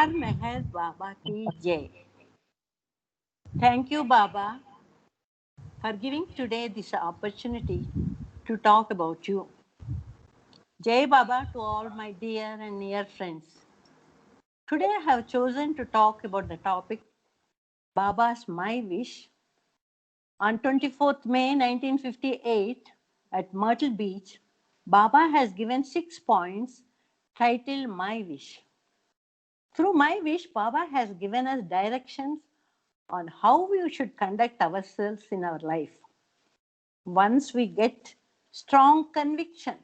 Har Meher Baba Ki Jai. Thank you, Baba, for giving today this opportunity to talk about you. Jai Baba to all my dear and near friends. Today I have chosen to talk about the topic Baba's My Wish. On 24th May 1958 at Myrtle Beach, Baba has given 6 points titled My Wish. Through My Wish, Baba has given us directions on how we should conduct ourselves in our life. Once we get strong conviction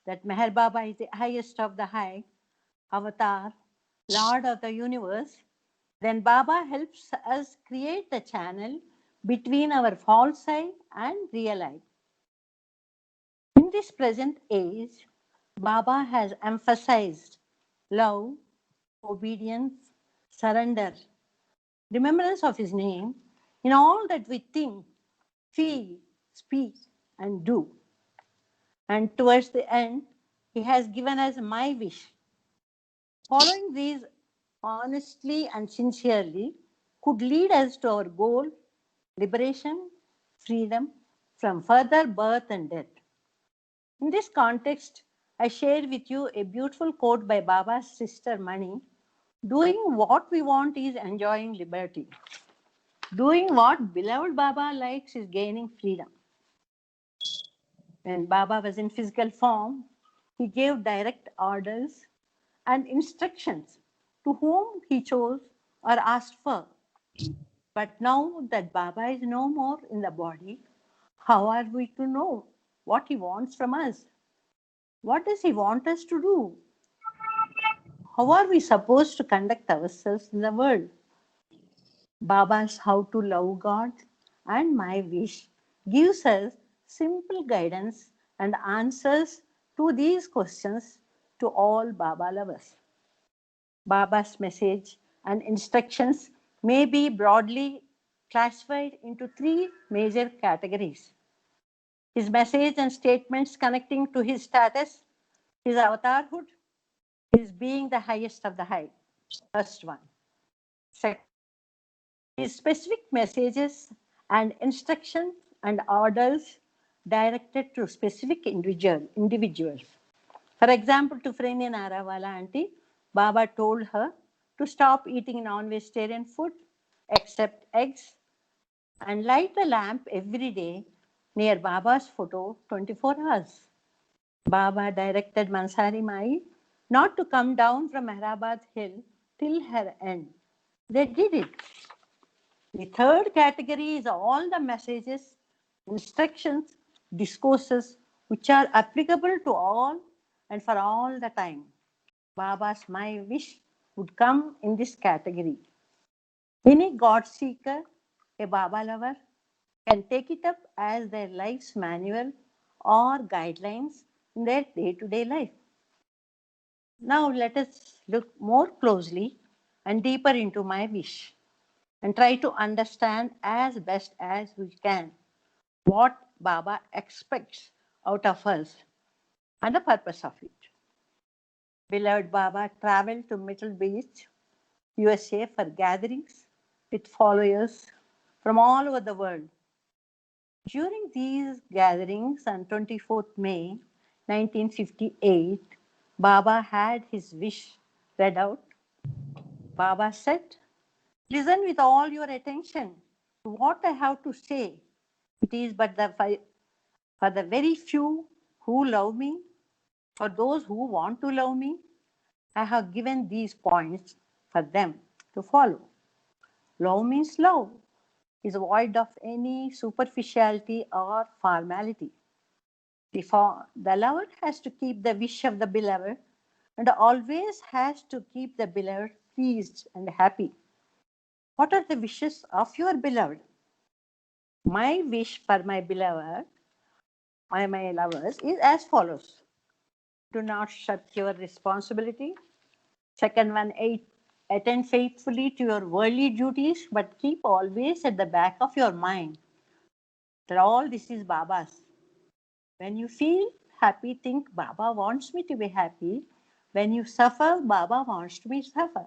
that Meher Baba is the highest of the high, avatar, Lord of the universe, then Baba helps us create the channel between our false I and real I. In this present age, Baba has emphasized love, obedience, surrender, remembrance of his name in all that we think, feel, speak, and do. And towards the end, he has given us my wish. Following these honestly and sincerely could lead us to our goal, liberation, freedom from further birth and death. In this context, I share with you a beautiful quote by Baba's sister Mani. Doing what we want is enjoying liberty. Doing what beloved Baba likes is gaining freedom. When Baba was in physical form, he gave direct orders and instructions to whom he chose or asked for. But now that Baba is no more in the body, how are we to know what he wants from us? What does he want us to do? How are we supposed to conduct ourselves in the world? Baba's How to Love God and My Wish gives us simple guidance and answers to these questions to all Baba lovers. Baba's message and instructions may be broadly classified into 3 major categories. His message and statements connecting to his status, his avatarhood, his being the highest of the high. First one. Second, his specific messages and instructions and orders directed to specific individuals. For example, to Freni Narawala auntie, Baba told her to stop eating non-vegetarian food except eggs and light the lamp every day near Baba's photo 24 hours. Baba directed Mansari Mai not to come down from Mehrabad hill till her end. They did it. The third category is all the messages, instructions, discourses which are applicable to all and for all the time. Baba's My Wish would come in this category. Any God seeker, a Baba lover, can take it up as their life's manual or guidelines in their day-to-day life. Now let us look more closely and deeper into my wish and try to understand as best as we can what Baba expects out of us and the purpose of it. Beloved Baba traveled to Myrtle Beach, USA for gatherings with followers from all over the world. During these gatherings on 24th May 1958, Baba had his wish read out. Baba said, "Listen with all your attention to what I have to say. It is but for the very few who love me, for those who want to love me, I have given these points for them to follow. Love means love, is void of any superficiality or formality. The lover has to keep the wish of the beloved and always has to keep the beloved pleased and happy. What are the wishes of your beloved? My wish for my beloved, my lovers, is as follows. Do not shirk your responsibility. Second one, attend faithfully to your worldly duties, but keep always at the back of your mind that all this is Baba's. When you feel happy, think Baba wants me to be happy. When you suffer, Baba wants to be suffer.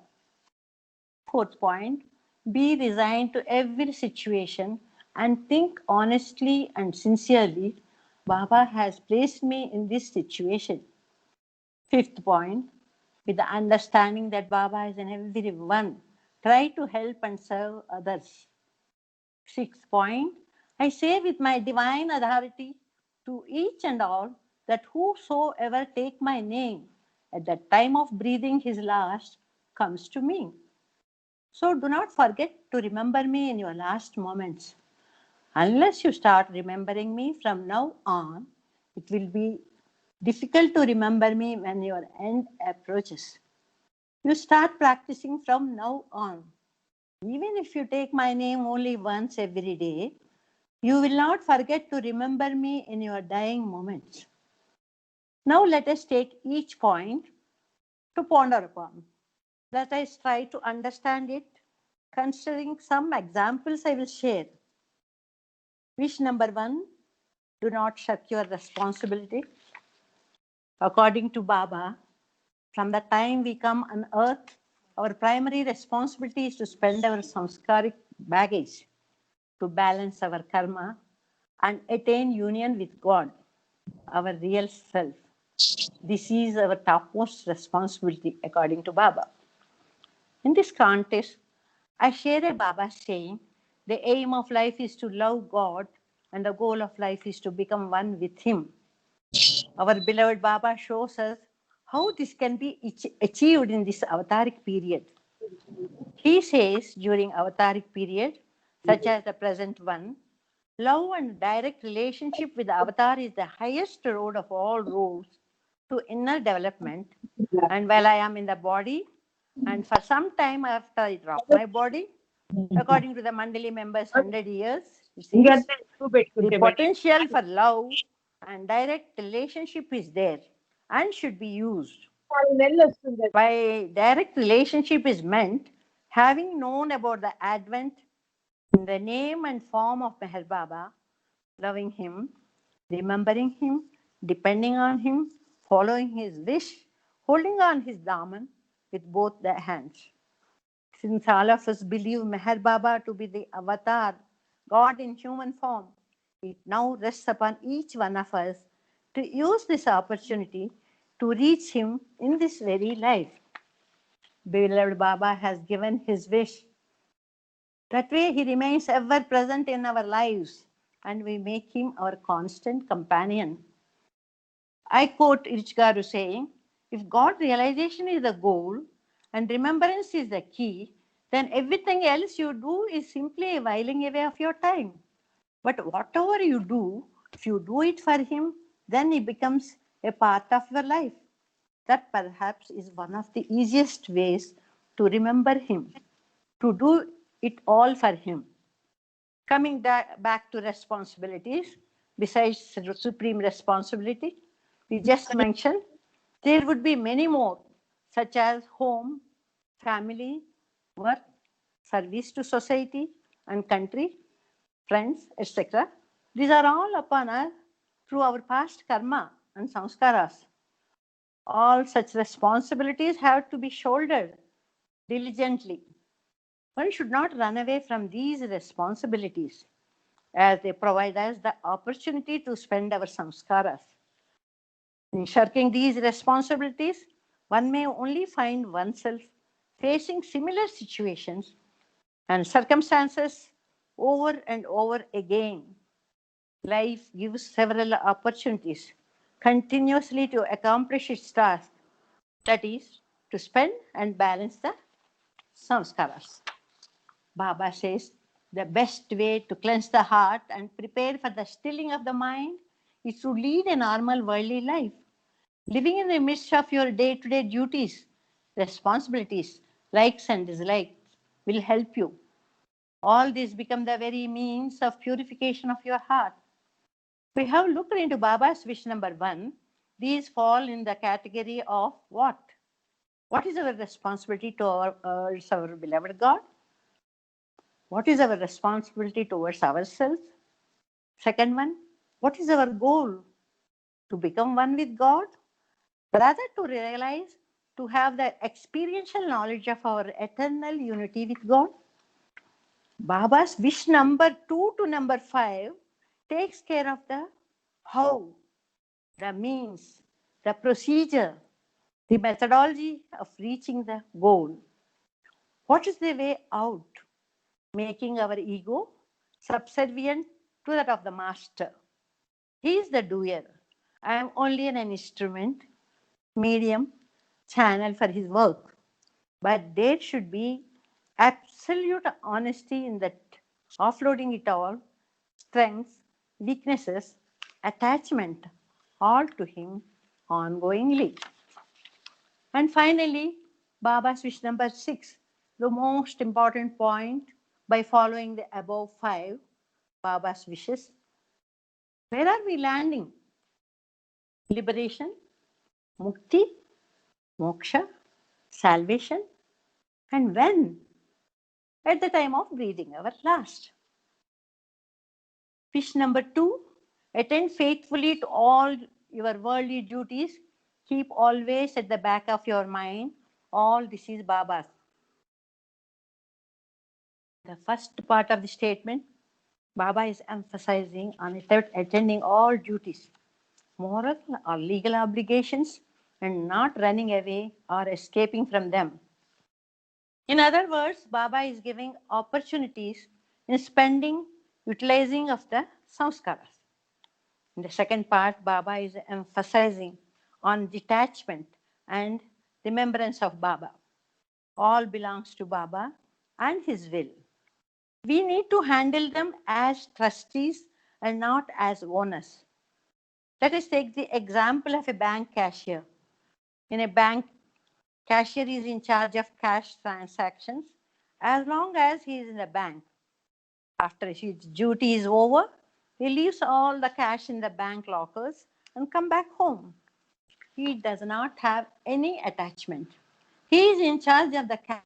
fourth point, be resigned to every situation and think honestly and sincerely, Baba has placed me in this situation. Fifth point, with the understanding that Baba is in everyone, try to help and serve others. Sixth point, I say with my divine authority to each and all that whosoever take my name at the time of breathing his last comes to me. So do not forget to remember me in your last moments. Unless you start remembering me from now on, it will be difficult to remember me when your end approaches. You start practicing from now on. Even if you take my name only once every day, you will not forget to remember me in your dying moments. Now let us take each point to ponder upon. Let us try to understand it, considering some examples I will share. Wish number one, do not shirk your responsibility. According to Baba, from the time we come on earth, our primary responsibility is to spend our samskaric baggage to balance our karma and attain union with God, our real self. This is our topmost responsibility, according to Baba. In this context, I share a Baba saying, the aim of life is to love God and the goal of life is to become one with Him. Our beloved Baba shows us how this can be achieved in this avataric period. He says during avataric period, such as the present one, love and direct relationship with the avatar is the highest road of all roads to inner development. And while I am in the body, and for some time after I drop my body, according to the Mandali members, 100 years, it says, the potential for love and direct relationship is there and should be used. By direct relationship is meant having known about the advent in the name and form of Meher Baba, loving him, remembering him, depending on him, following his wish, holding on his daman with both the hands. Since all of us believe Meher Baba to be the avatar, God in human form, it now rests upon each one of us to use this opportunity to reach him in this very life. Beloved Baba has given his wish. That way he remains ever present in our lives and we make him our constant companion. I quote Ichgaru saying, if God realization is the goal and remembrance is the key, then everything else you do is simply a whiling away of your time. But whatever you do, if you do it for him, then it becomes a part of your life. That perhaps is one of the easiest ways to remember him, to do it all for him. Coming back to responsibilities, besides supreme responsibility, we just mentioned, there would be many more, such as home, family, work, service to society and country, friends, etc. These are all upon us through our past karma and samskaras. All such responsibilities have to be shouldered diligently. One should not run away from these responsibilities as they provide us the opportunity to spend our samskaras. In shirking these responsibilities, one may only find oneself facing similar situations and circumstances over and over again. Life gives several opportunities continuously to accomplish its task, that is, to spend and balance the samskaras. Baba says the best way to cleanse the heart and prepare for the stilling of the mind is to lead a normal worldly life. Living in the midst of your day-to-day duties, responsibilities, likes and dislikes will help you. All these become the very means of purification of your heart. We have looked into Baba's wish number one. These fall in the category of what? What is our responsibility towards our beloved God? What is our responsibility towards ourselves? Second one, what is our goal? To become one with God? Rather to realize to have the experiential knowledge of our eternal unity with God. Baba's wish number 2 to number 5 takes care of the how, the means, the procedure, the methodology of reaching the goal. What is the way out? Making our ego subservient to that of the master. He is the doer. I am only an instrument, medium, channel for his work. But there should be absolute honesty in that, offloading it all, strengths, weaknesses, attachment, all to him ongoingly. And finally, Baba's wish number 6, the most important point. By following the above 5 Baba's wishes, where are we landing? Liberation, mukti, moksha, salvation, and when? At the time of breathing our last. Wish number 2, attend faithfully to all your worldly duties. Keep always at the back of your mind, all this is Baba's. The first part of the statement, Baba is emphasizing on attending all duties, moral or legal obligations, and not running away or escaping from them. In other words, Baba is giving opportunities in spending, utilizing of the samskaras. In the second part, Baba is emphasizing on detachment and remembrance of Baba. All belongs to Baba and his will. We need to handle them as trustees and not as owners. Let us take the example of a bank cashier. In a bank, cashier is in charge of cash transactions as long as he is in the bank. After his duty is over, he leaves all the cash in the bank lockers and come back home. He does not have any attachment. He is in charge of the cash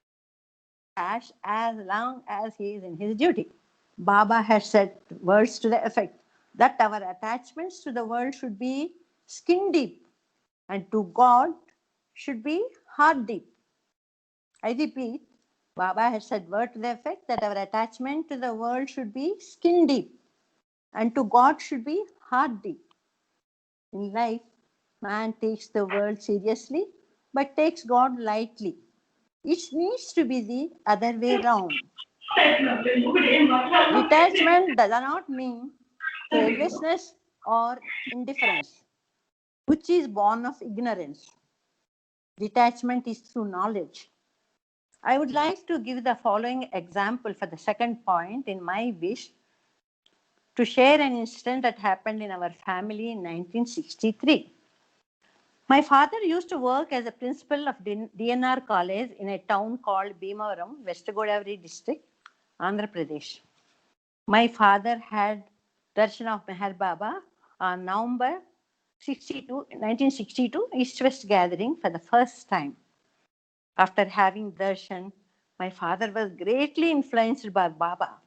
as long as he is in his duty. Baba has said words to the effect that our attachments to the world should be skin deep and to God should be heart deep. I repeat, Baba has said word to the effect that our attachment to the world should be skin deep and to God should be heart deep. In life, man takes the world seriously but takes God lightly. It needs to be the other way round. Detachment does not mean carelessness or indifference, which is born of ignorance. Detachment is through knowledge. I would like to give the following example for the second point in my wish to share an incident that happened in our family in 1963. My father used to work as a principal of DNR college in a town called Bhimavaram, West Godavari district, Andhra Pradesh. My father had darshan of Meher Baba on November 1962 East-West gathering for the first time. After having darshan, my father was greatly influenced by Baba,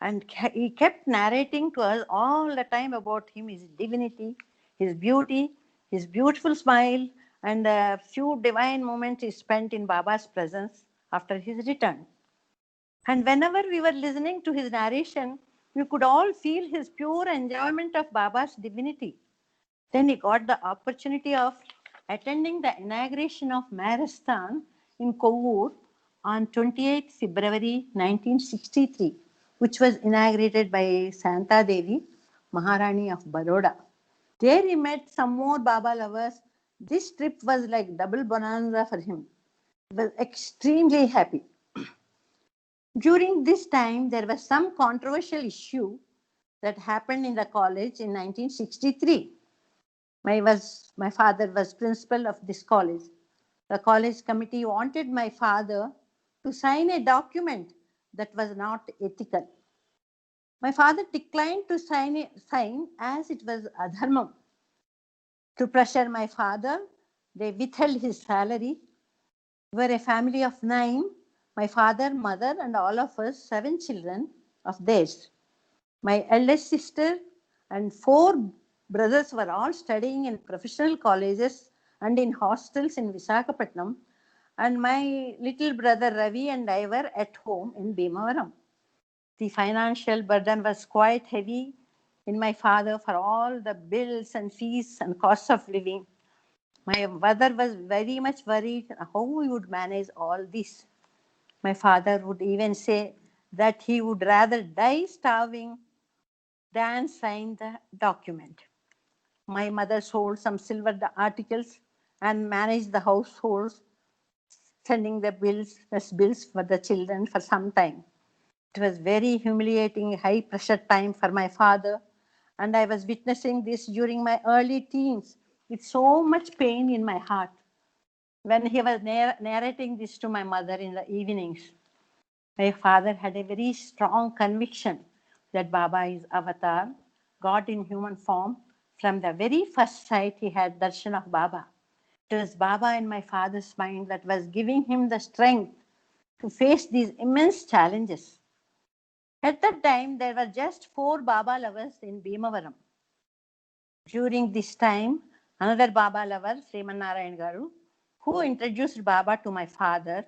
and he kept narrating to us all the time about him, his divinity, his beauty, his beautiful smile, and the few divine moments he spent in Baba's presence after his return. And whenever we were listening to his narration, we could all feel his pure enjoyment of Baba's divinity. Then he got the opportunity of attending the inauguration of Maristan in Kovur on 28 February 1963, which was inaugurated by Santa Devi, Maharani of Baroda. There he met some more Baba lovers. This trip was like double bonanza for him. He was extremely happy. During this time, there was some controversial issue that happened in the college in 1963. My father was principal of this college. The college committee wanted my father to sign a document that was not ethical. My father declined to sign as it was adharmam. To pressure my father, they withheld his salary. We were a family of 9, my father, mother, and all of us 7 children of theirs. My eldest sister and 4 brothers were all studying in professional colleges and in hostels in Visakhapatnam and my little brother Ravi and I were at home in Bhimavaram. The financial burden was quite heavy in my father for all the bills and fees and costs of living. My mother was very much worried how we would manage all this. My father would even say that he would rather die starving than sign the document. My mother sold some silver articles and managed the household, sending the bills for the children for some time. It was very humiliating, high pressure time for my father, and I was witnessing this during my early teens with so much pain in my heart when he was narrating this to my mother in the evenings. My father had a very strong conviction that Baba is Avatar, God in human form. From the very first sight, he had darshan of Baba. It was Baba in my father's mind that was giving him the strength to face these immense challenges. At that time, there were just 4 Baba lovers in Bhimavaram. During this time, another Baba lover, Sriman Garu, who introduced Baba to my father,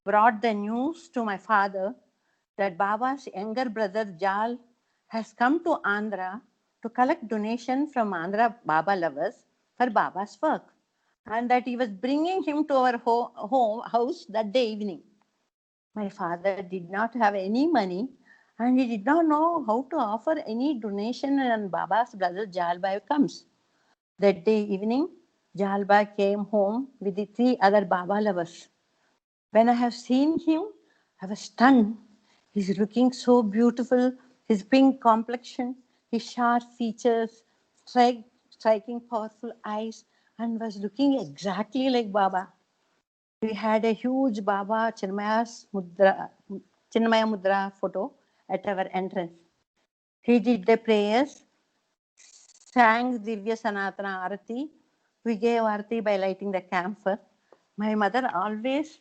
brought the news to my father that Baba's younger brother Jal has come to Andhra to collect donation from Andhra Baba lovers for Baba's work, and that he was bringing him to our house that day evening. My father did not have any money and he did not know how to offer any donation when Baba's brother Jalbai comes. That day evening, Jalbai came home with the 3 other Baba lovers. When I have seen him, I was stunned. He's looking so beautiful, his pink complexion, his sharp features, striking powerful eyes, and was looking exactly like Baba. We had a huge Baba Chinmaya Mudra photo at our entrance. He did the prayers, sang Divya Sanatana Arati. We gave Arati by lighting the camphor. My mother always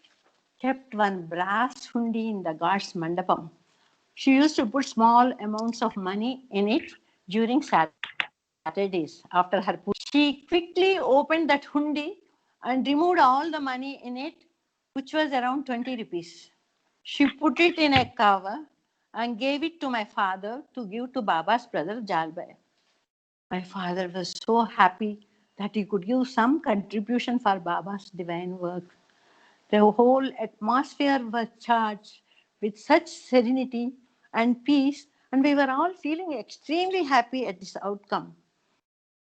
kept one brass hundi in the God's mandapam. She used to put small amounts of money in it during Saturdays after her puja. She quickly opened that hundi and removed all the money in it, which was around 20 rupees. She put it in a cover and gave it to my father to give to Baba's brother Jalbai. My father was so happy that he could give some contribution for Baba's divine work. The whole atmosphere was charged with such serenity and peace, and we were all feeling extremely happy at this outcome.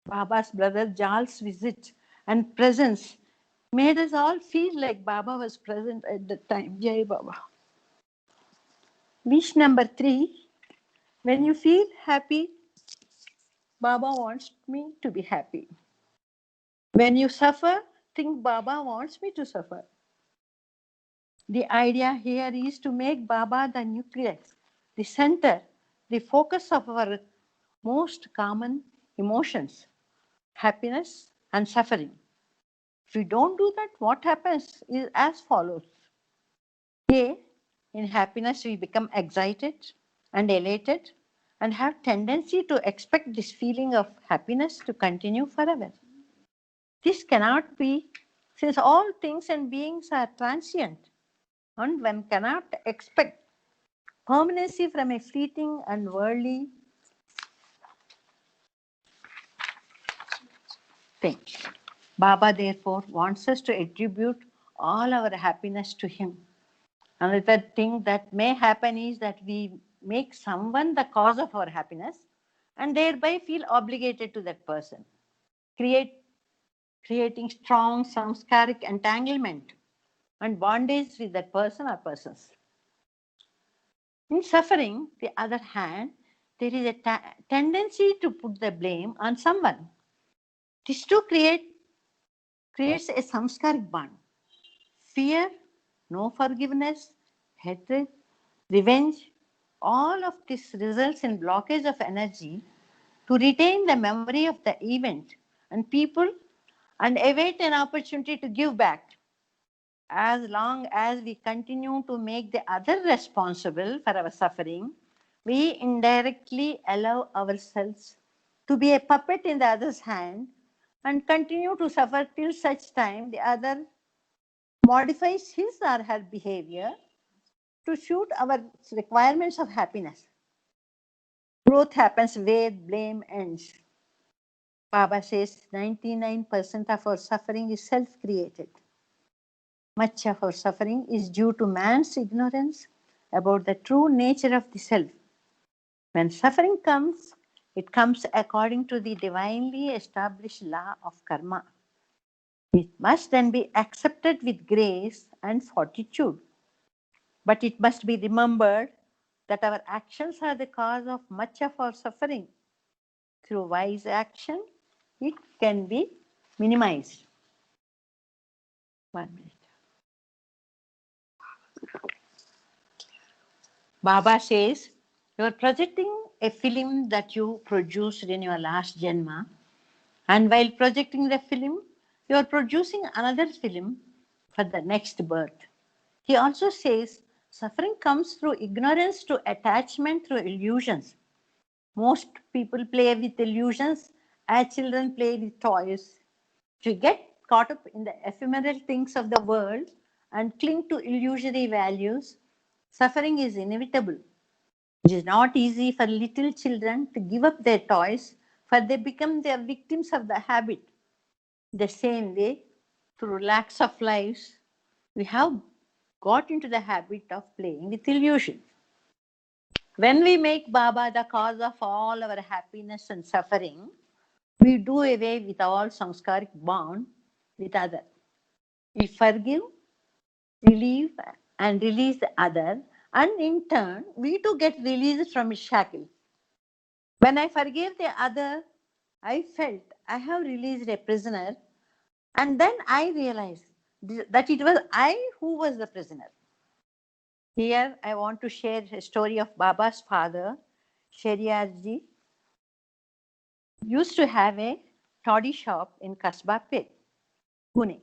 Baba's brother Jal's visit and presence made us all feel like Baba was present at the time. Jai Baba. Wish number 3. When you feel happy, Baba wants me to be happy. When you suffer, think Baba wants me to suffer. The idea here is to make Baba the nucleus, the center, the focus of our most common emotions, happiness and suffering. If we don't do that, what happens is as follows. A, in happiness we become excited and elated and have tendency to expect this feeling of happiness to continue forever. This cannot be, since all things and beings are transient, and one cannot expect permanency from a fleeting and worldly thing. Baba therefore wants us to attribute all our happiness to him. Another thing that may happen is that we make someone the cause of our happiness and thereby feel obligated to that person, creating strong samskaric entanglement and bondage with that person or persons. In suffering, the other hand, there is a tendency to put the blame on someone. This too creates a samskaric bond. Fear, no forgiveness, hatred, revenge, all of this results in blockage of energy to retain the memory of the event and people and await an opportunity to give back. As long as we continue to make the other responsible for our suffering, we indirectly allow ourselves to be a puppet in the other's hand and continue to suffer till such time the other modifies his or her behavior to suit our requirements of happiness. Growth happens where blame ends. Baba says 99% of our suffering is self-created. Much of our suffering is due to man's ignorance about the true nature of the self. When suffering comes, it comes according to the divinely established law of karma. It must then be accepted with grace and fortitude. But it must be remembered that our actions are the cause of much of our suffering. Through wise action, it can be minimized. 1 minute. Baba says, you are projecting a film that you produced in your last Janma, and while projecting the film, you are producing another film for the next birth. He also says, suffering comes through ignorance to attachment through illusions. Most people play with illusions as children play with toys. If you get caught up in the ephemeral things of the world and cling to illusory values, suffering is inevitable. It is not easy for little children to give up their toys, for they become their victims of the habit. The same way, through lacks of lives, we have got into the habit of playing with illusion. When we make Baba the cause of all our happiness and suffering, we do away with all samskaric bond with other. We forgive, relieve, and release the other, and in turn, we too get released from its shackles. When I forgave the other, I felt I have released a prisoner, and then I realized that it was I who was the prisoner. Here, I want to share a story of Baba's father, Shariarji, used to have a toddy shop in Kasba Pit, Pune.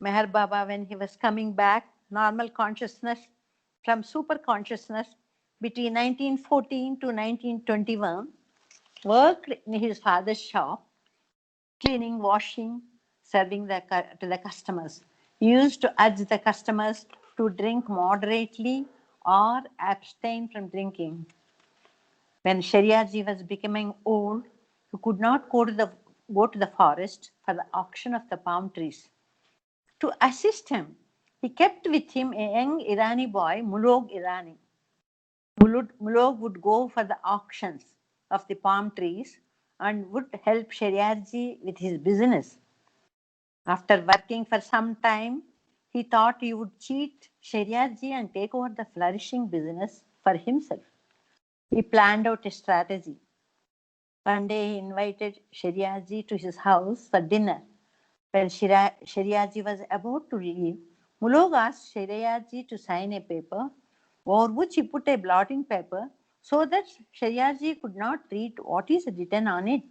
Meher Baba, when he was coming back, normal consciousness from super consciousness between 1914 to 1921, worked in his father's shop, cleaning, washing, serving to the customers. He used to urge the customers to drink moderately or abstain from drinking. When Shariarji was becoming old, he could not go to the forest for the auction of the palm trees. To assist him, he kept with him a young Irani boy, Mulog Irani. Mulog would go for the auctions of the palm trees and would help Shariarji with his business. After working for some time, he thought he would cheat Shariarji and take over the flourishing business for himself. He planned out a strategy. One day he invited Shariarji to his house for dinner. When Shariarji was about to leave, Mulog asked Shariarji to sign a paper over which he put a blotting paper so that Shariarji could not read what is written on it.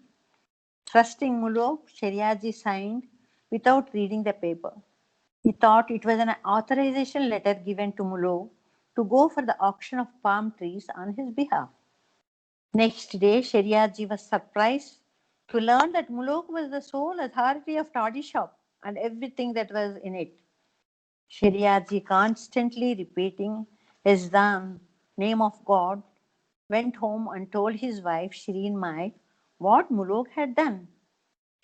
Trusting Mulog, Shariarji signed without reading the paper. He thought it was an authorization letter given to Mulog to go for the auction of palm trees on his behalf. Next day, Shariarji was surprised to learn that Mulog was the sole authority of toddy shop and everything that was in it. Shariarji, constantly repeating Isdam, name of God, went home and told his wife Shireen Mai what Mulog had done.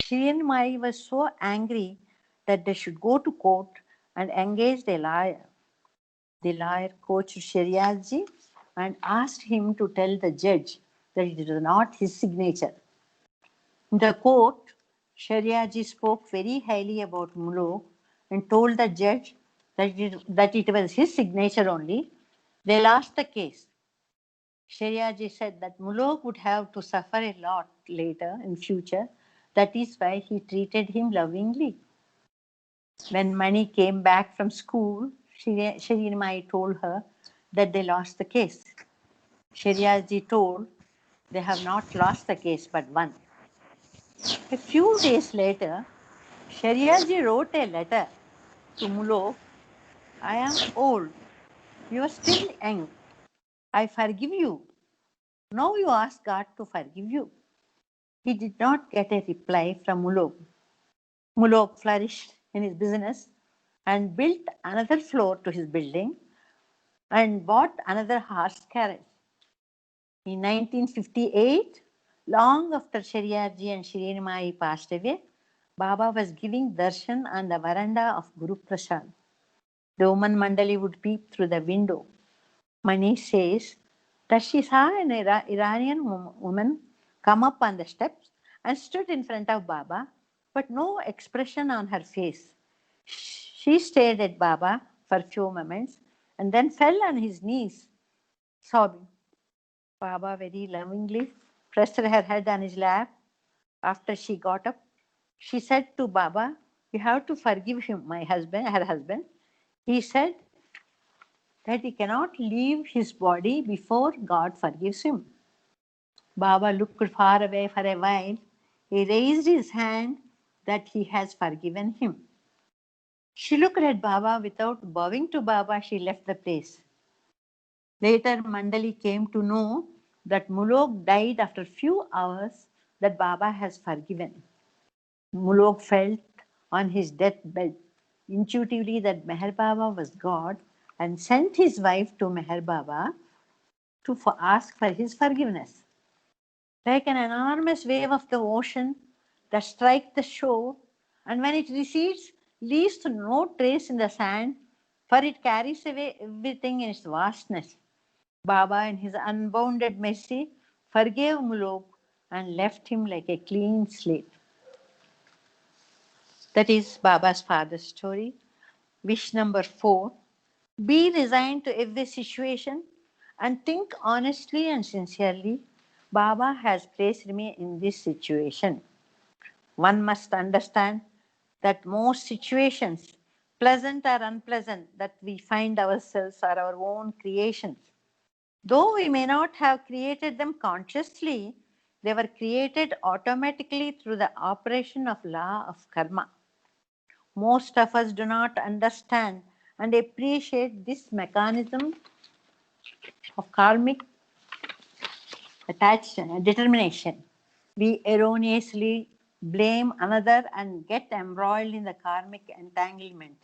Shireen Mai was so angry that they should go to court and engaged a lawyer. The lawyer coached Shariarji and asked him to tell the judge that it was not his signature. In the court, Shariarji spoke very highly about Mulog and told the judge that it was his signature only. They lost the case. Shariarji said that Mulog would have to suffer a lot later in future. That is why he treated him lovingly. When Mani came back from school, Shireen Mai told her that they lost the case. Shariarji told they have not lost the case but won. A few days later, Shariarji wrote a letter to Mulog. I am old. You are still young. I forgive you. Now you ask God to forgive you. He did not get a reply from Mulog. Mulog flourished in his business and built another floor to his building and bought another horse carriage. In 1958, long after Shariyarji and Shirinimai passed away, Baba was giving darshan on the veranda of Guru Prasad. The woman Mandali would peep through the window. Mani says that she saw an Iranian woman come up on the steps and stood in front of Baba, but no expression on her face. She stared at Baba for a few moments and then fell on his knees, sobbing. Baba very lovingly pressed her head on his lap. After she got up, she said to Baba, "You have to forgive him, my husband, her husband." He said that he cannot leave his body before God forgives him. Baba looked far away for a while. He raised his hand that he has forgiven him. She looked at Baba. Without bowing to Baba, she left the place. Later, Mandali came to know that Mulok died after few hours that Baba has forgiven. Mulok felt on his deathbed intuitively that Meher Baba was God and sent his wife to Meher Baba to ask for his forgiveness. Like an enormous wave of the ocean that strikes the shore, and when it recedes, leaves no trace in the sand, for it carries away everything in its vastness. Baba, in his unbounded mercy, forgave Mulok and left him like a clean slate. That is Baba's father's story. Wish number 4. Be resigned to every situation and think honestly and sincerely. Baba has placed me in this situation. One must understand that most situations, pleasant or unpleasant, that we find ourselves are our own creations. Though we may not have created them consciously, they were created automatically through the operation of law of karma. Most of us do not understand and appreciate this mechanism of karmic attachment, determination. We erroneously blame another and get embroiled in the karmic entanglement.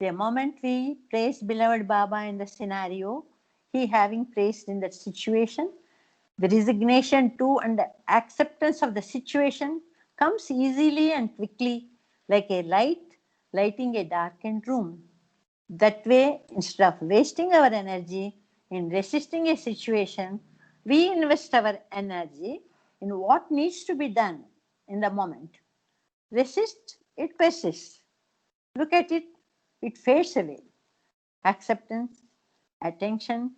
The moment we place beloved Baba in the scenario, he having placed in that situation, the resignation to and the acceptance of the situation comes easily and quickly, like a light lighting a darkened room. That way, instead of wasting our energy in resisting a situation, we invest our energy in what needs to be done in the moment. Resist, it persists. Look at it, it fades away. Acceptance, attention,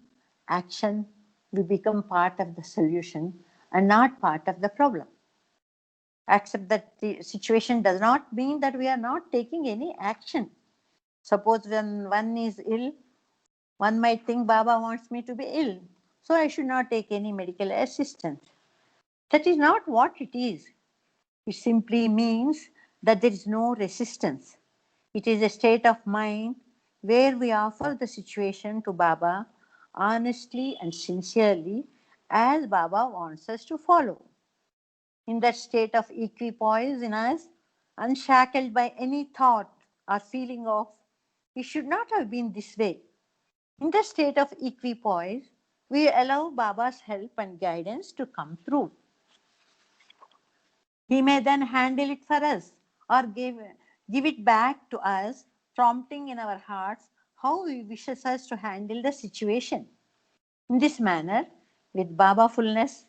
action, we become part of the solution and not part of the problem. Accept that the situation does not mean that we are not taking any action. Suppose when one is ill, one might think Baba wants me to be ill, so I should not take any medical assistance. That is not what it is. It simply means that there is no resistance. It is a state of mind where we offer the situation to Baba honestly and sincerely as Baba wants us to follow. In that state of equipoise in us, unshackled by any thought or feeling of, it should not have been this way. In the state of equipoise, we allow Baba's help and guidance to come through. He may then handle it for us or give it back to us, prompting in our hearts how He wishes us to handle the situation. In this manner, with Baba fullness,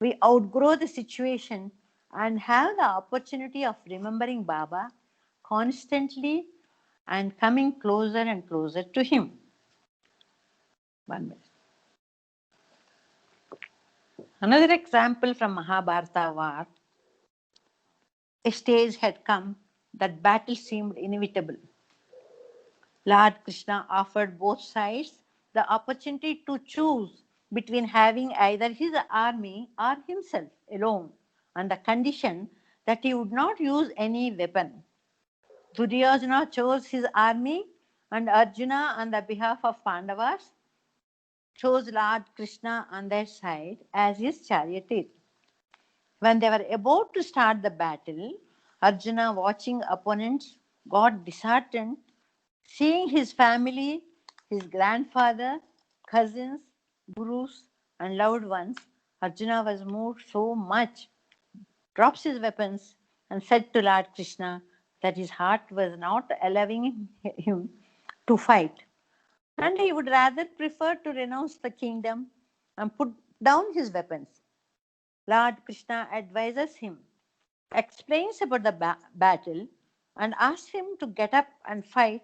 we outgrow the situation and have the opportunity of remembering Baba constantly and coming closer and closer to Him. 1 minute. Another example from Mahabharata war. A stage had come that battle seemed inevitable. Lord Krishna offered both sides the opportunity to choose between having either his army or himself alone on the condition that he would not use any weapon. Duryodhana chose his army and Arjuna on the behalf of Pandavas chose Lord Krishna on their side as his charioteer. When they were about to start the battle, Arjuna, watching opponents, got disheartened Seeing his family, his grandfather, cousins, gurus, and loved ones, Arjuna was moved so much, drops his weapons, and said to Lord Krishna that his heart was not allowing him to fight, and he would rather prefer to renounce the kingdom and put down his weapons. Lord Krishna advises him, explains about the battle, and asks him to get up and fight,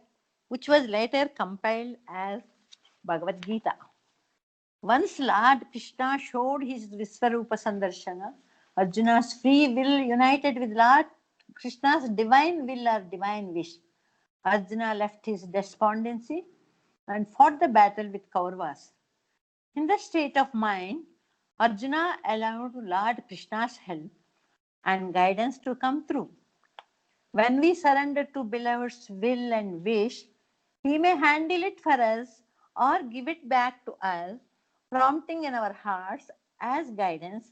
which was later compiled as Bhagavad Gita. Once Lord Krishna showed his Visvarupa Sandarshana, Arjuna's free will united with Lord Krishna's divine will or divine wish. Arjuna left his despondency and fought the battle with Kauravas. In that state of mind, Arjuna allowed Lord Krishna's help and guidance to come through. When we surrender to beloved's will and wish, he may handle it for us or give it back to us, prompting in our hearts as guidance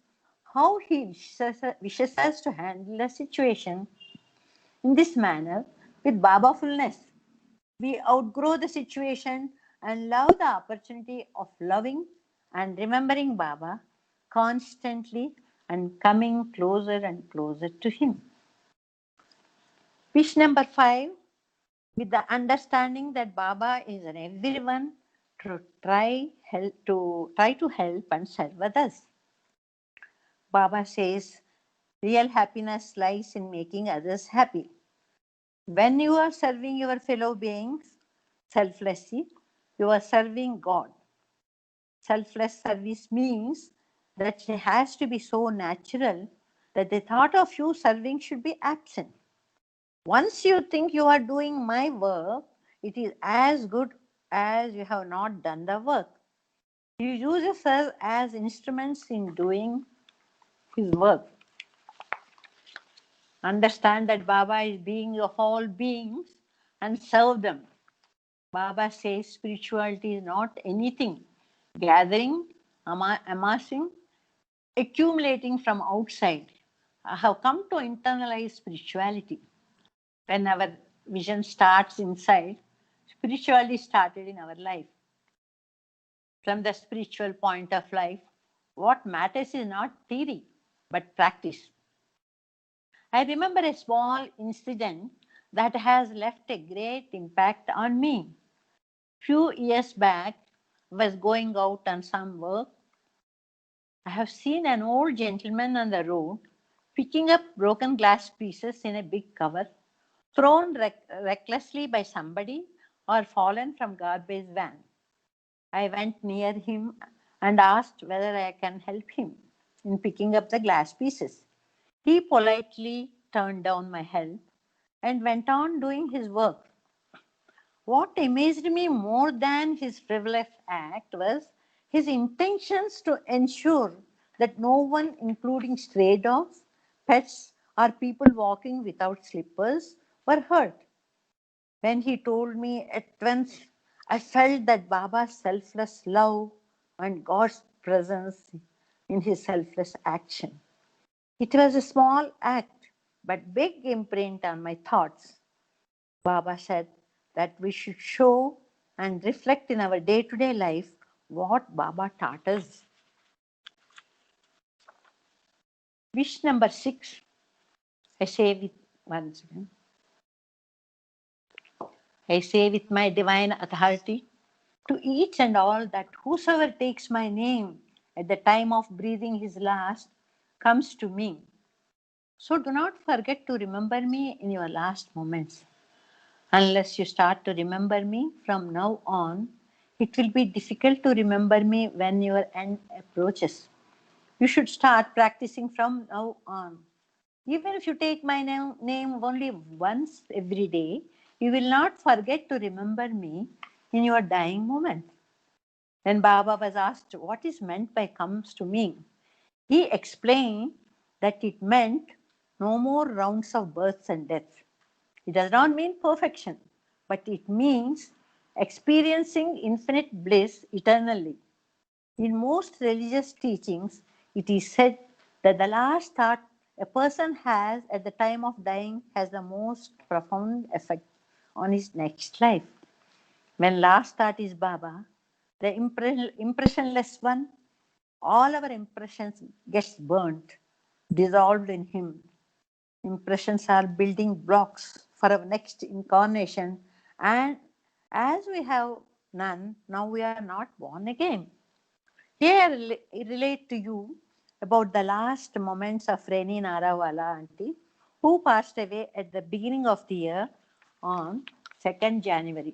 how he wishes us to handle the situation. In this manner, with Babafulness, we outgrow the situation and love the opportunity of loving and remembering Baba constantly and coming closer and closer to him. Wish number 5, with the understanding that Baba is in everyone to try to help and serve others. Baba says real happiness lies in making others happy. When you are serving your fellow beings selflessly, you are serving God. Selfless service means that it has to be so natural that the thought of you serving should be absent. Once you think you are doing my work, it is as good as you have not done the work. You use yourself as instruments in doing his work. Understand that Baba is being of all beings and serve them. Baba says spirituality is not anything gathering, amassing, accumulating from outside. I have come to internalize spirituality. When our vision starts inside, spirituality started in our life. From the spiritual point of life, what matters is not theory, but practice. I remember a small incident that has left a great impact on me. Few years back, I was going out on some work. I have seen an old gentleman on the road picking up broken glass pieces in a big cover, thrown recklessly by somebody or fallen from garbage van. I went near him and asked whether I can help him in picking up the glass pieces. He politely turned down my help and went on doing his work. What amazed me more than his frivolous act was his intentions to ensure that no one, including stray dogs, pets, or people walking without slippers, were hurt. When he told me at once, I felt that Baba's selfless love and God's presence in his selfless action. It was a small act, but big imprint on my thoughts. Baba said that we should show and reflect in our day-to-day life what Baba taught us. Wish number 6, I say with once again. I say with my divine authority to each and all that whosoever takes my name at the time of breathing his last comes to me. So do not forget to remember me in your last moments. Unless you start to remember me from now on, it will be difficult to remember me when your end approaches. You should start practicing from now on. Even if you take my name only once every day, you will not forget to remember me in your dying moment. When Baba was asked what is meant by comes to me, he explained that it meant no more rounds of births and deaths. It does not mean perfection, but it means experiencing infinite bliss eternally. In most religious teachings, it is said that the last thought a person has at the time of dying has the most profound effect on his next life. When last thought is Baba, the impressionless one, all our impressions gets burnt, dissolved in him. Impressions are building blocks for our next incarnation, and as we have none, now we are not born again. Here I relate to you about the last moments of Reni Narawala auntie, who passed away at the beginning of the year on 2nd January.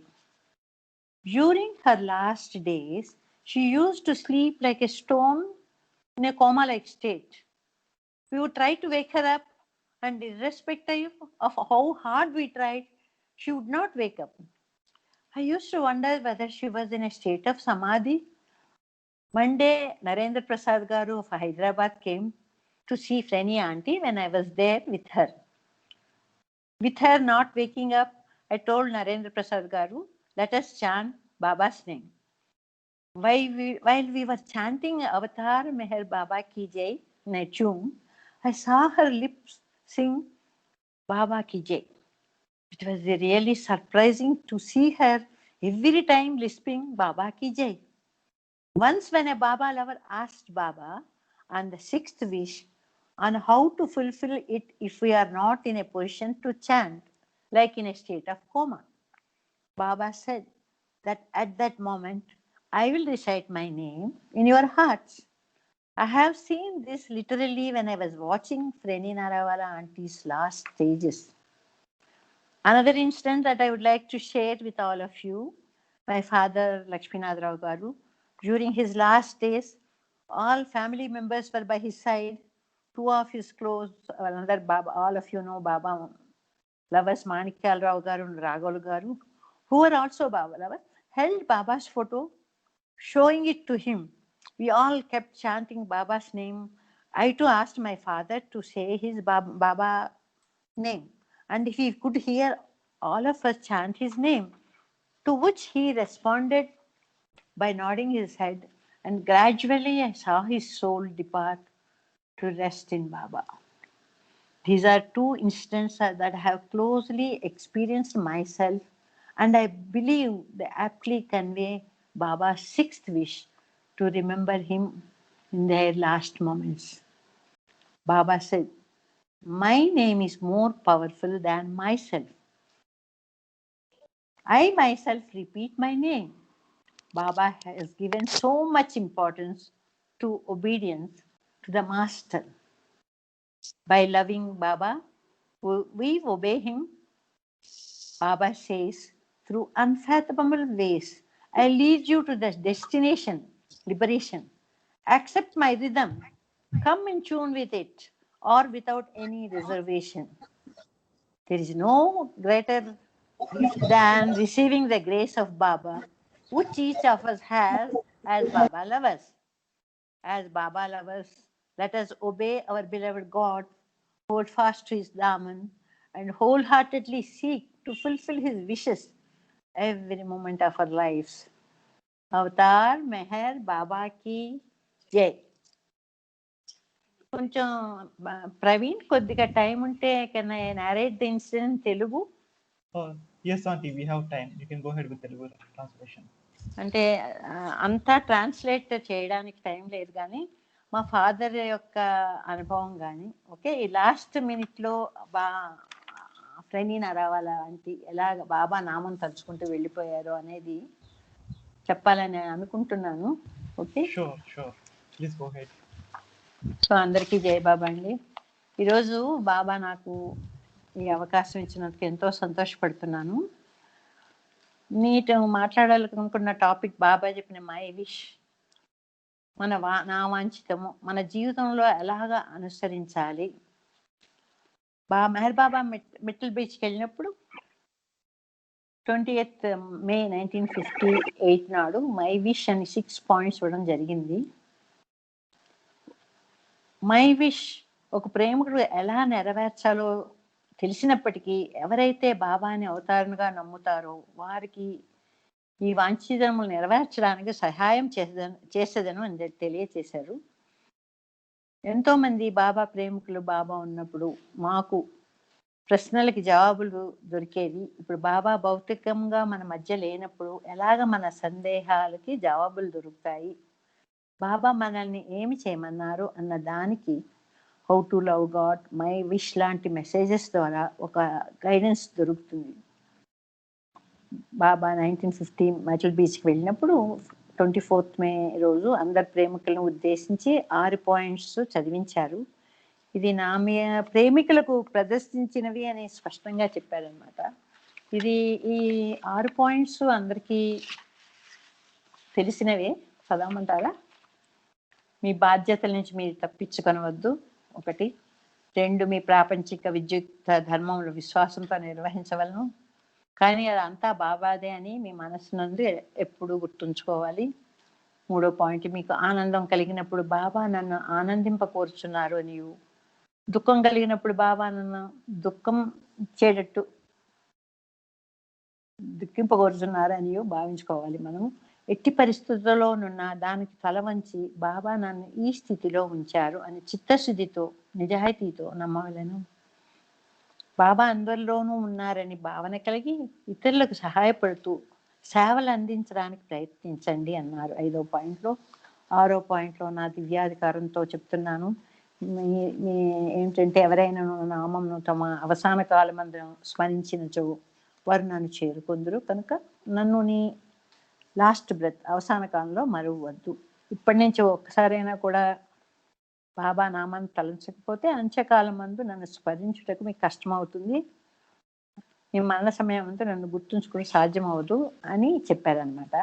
During her last days, she used to sleep like a stone in a coma-like state. We would try to wake her up, and irrespective of how hard we tried, she would not wake up. I used to wonder whether she was in a state of samadhi. One day, Narendra Prasad Garu of Hyderabad came to see Freni auntie when I was there with her. With her not waking up, I told Narendra Prasad Garu, let us chant Baba's name. While we were chanting Avatar Meher Baba Ki Jai in a tune, I saw her lips sing Baba Ki Jai. It was really surprising to see her every time lisping Baba Ki Jai. Once when a Baba lover asked Baba on the 6th wish on how to fulfill it if we are not in a position to chant, like in a state of coma, Baba said that at that moment, I will recite my name in your hearts. I have seen this literally when I was watching Freni Narawala auntie's last stages. Another instance that I would like to share with all of you, my father Lakshminath Rao Garu, during his last days, all family members were by his side. Two of his close, another Baba, all of you know Baba lovers Manikyal Rao Garu and Raghav Garu, who were also Baba lovers, held Baba's photo, showing it to him. We all kept chanting Baba's name. I too asked my father to say his Baba name, and if he could hear all of us chant his name, to which he responded by nodding his head, and gradually I saw his soul depart to rest in Baba. These are two instances that I have closely experienced myself, and I believe they aptly convey Baba's 6th wish to remember him in their last moments. Baba said, my name is more powerful than myself. I myself repeat my name. Baba has given so much importance to obedience to the master. By loving Baba, we obey him. Baba says, through unfathomable ways, I lead you to the destination, liberation. Accept my rhythm. Come in tune with it, or without any reservation. There is no greater gift than receiving the grace of Baba, which each of us has as Baba lovers. As Baba lovers, let us obey our beloved God, hold fast to his daman, and wholeheartedly seek to fulfill his wishes every moment of our lives. Avatar Meher Baba Ki Jai. కొంచెం ప్రవీణ్ కొద్దిగా time ఉంటే can I narrate the incident Telugu? Yes auntie, we have time. You can go ahead with Telugu translation. అంటే అంతా translate చేయడానికి time లేదు, కానీ మా father యొక్క అనుభవం కానీ ఓకే, ఈ లాస్ట్ మినిట్లో ఫ్రెండ్ నరవాల అంటే ఎలాగ బాబా నామం తలుచుకుంటూ వెళ్ళిపోయారు అనేది చెప్పాలని అనుకుంటున్నాను. Okay, please go head. So అందరికీ జై బాబా అండి. ఈరోజు బాబా నాకు ఈ అవకాశం ఇచ్చినందుకు ఎంతో సంతోషపడుతున్నాను. నీతో మాట్లాడాలనుకున్న టాపిక్ బాబా చెప్పిన మై విష్, నా వాంఛితము మన జీవితంలో ఎలాగ అనుసరించాలి. మెహర్ బాబా మిట్టల్ బీచ్కి వెళ్ళినప్పుడు 20th May 1958 నాడు మై విష్ అని 6 పాయింట్స్ ఇవ్వడం జరిగింది. మై విష్ ఒక ప్రేమికుడు ఎలా నెరవేర్చాలో తెలిసినప్పటికీ ఎవరైతే బాబాని అవతారంగా నమ్ముతారో వారికి ఈ వాంఛితములు నెరవేర్చడానికి సహాయం చేసేదను అని తెలియచేశారు. ఎంతోమంది బాబా ప్రేమికులు బాబా ఉన్నప్పుడు మాకు ప్రశ్నలకి జవాబులు దొరికేవి. ఇప్పుడు బాబా భౌతికంగా మన మధ్య లేనప్పుడు ఎలాగ మన సందేహాలకి జవాబులు దొరుకుతాయి, బాబా మనల్ని ఏమి చేయమన్నారు అన్న దానికి how to love God, my wish లాంటి మెసేజెస్ ద్వారా ఒక గైడెన్స్ దొరుకుతుంది. బాబా 1950 మజిల్ బీచ్కి వెళ్ళినప్పుడు 24th మే రోజు అందరు ప్రేమికులను ఉద్దేశించి 6 పాయింట్స్ చదివించారు. ఇది నా ప్రేమికులకు ప్రదర్శించినవి అని స్పష్టంగా చెప్పారనమాట. ఇది ఈ 6 పాయింట్స్ అందరికీ తెలిసినవే, చదవమంటారా? మీ బాధ్యతల నుంచి మీరు తప్పించుకొనవద్దు, 1. 2, మీ ప్రాపంచిక విద్యుత్ ధర్మంలో విశ్వాసంతో నిర్వహించవలను, కానీ అదంతా బాబాదే అని మీ మనసునందు ఎప్పుడూ గుర్తుంచుకోవాలి. 3వ పాయింట్, మీకు ఆనందం కలిగినప్పుడు బాబా నన్ను ఆనందింపకోరుచున్నారు అని, దుఃఖం కలిగినప్పుడు బాబా నన్ను దుఃఖం ఇచ్చేటట్టు దుఃఖింపకోరుచున్నారు అని భావించుకోవాలి. మనం ఎట్టి పరిస్థితుల్లోనున్న దానికి తల వంచి బాబా నన్ను ఈ స్థితిలో ఉంచారు అని చిత్తశుద్ధితో నిజాయితీతో నమ్మవలను. బాబా అందరిలోనూ ఉన్నారని భావన కలిగి ఇతరులకు సహాయపడుతూ సేవలు అందించడానికి ప్రయత్నించండి అన్నారు 5వ పాయింట్లో. 6వ పాయింట్లో, నా దివ్యాధికారంతో చెప్తున్నాను, మీ ఏంటంటే ఎవరైనా నామంను తమ అవసాన కాలమందు స్మరించినచో వారు నన్ను చేరుకుందరు, కనుక నన్ను నీ లాస్ట్ బ్రెత్ అవసాన కాలంలో మరువద్దు. ఇప్పటి నుంచి ఒక్కసారైనా కూడా బాబా నామాన్ని తలంచకపోతే అంత్యకాలం మందు నన్ను స్మరించుటకు మీకు కష్టమవుతుంది, మీ మరణ సమయం అంతా నన్ను గుర్తుంచుకుని సాధ్యం అవ్వదు అని చెప్పారనమాట.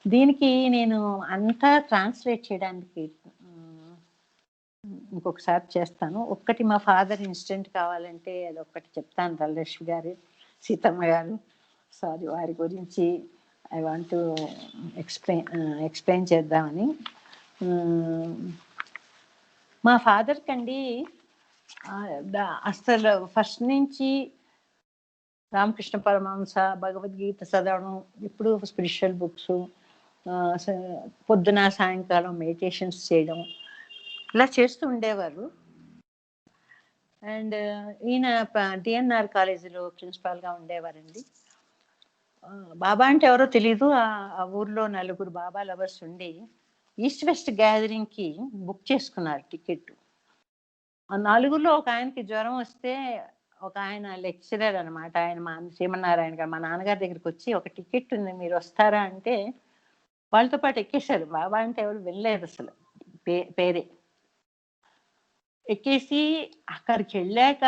దీనికి నేను అంతా ట్రాన్స్లేట్ చేయడానికి ఇంకొకసారి చేస్తాను. ఒక్కటి మా ఫాదర్ ఇన్సిడెంట్ కావాలంటే అది ఒక్కటి చెప్తాను. ధనలక్ష్మి గారు, సీతమ్మ గారు, సారీ, వారి గురించి ఐ వాంట్ టు ఎక్స్ప్లెయిన్ చేద్దామని. మా ఫాదర్ కండి అసలు ఫస్ట్ నుంచి రామకృష్ణ పరమహంస, భగవద్గీత చదవడం, ఎప్పుడు స్పిరిచువల్ బుక్స్, పొద్దున సాయంకాలం మెడిటేషన్స్ చేయడం, ఇలా చేస్తూ ఉండేవారు. అండ్ ఈయన డిఎన్ఆర్ కాలేజీలో ప్రిన్సిపాల్గా ఉండేవారండి. బాబా అంటే ఎవరో తెలీదు, ఆ ఊర్లో 4 బాబా లవర్స్ ఉండి ఈస్ట్ వెస్ట్ గ్యాదరింగ్కి బుక్ చేసుకున్నారు టికెట్. ఆ 4లో ఒక ఆయనకి జ్వరం వస్తే, ఒక ఆయన లెక్చరర్ అనమాట, ఆయన మా శ్రీమన్నారాయణ గారు మా నాన్నగారి దగ్గరికి వచ్చి ఒక టికెట్ ఉంది మీరు వస్తారా అంటే వాళ్ళతో పాటు ఎక్కేశారు. బాబా అంటే ఎవరు వెళ్ళలేదు అసలు, పేరే. ఎక్కేసి అక్కడికి వెళ్ళాక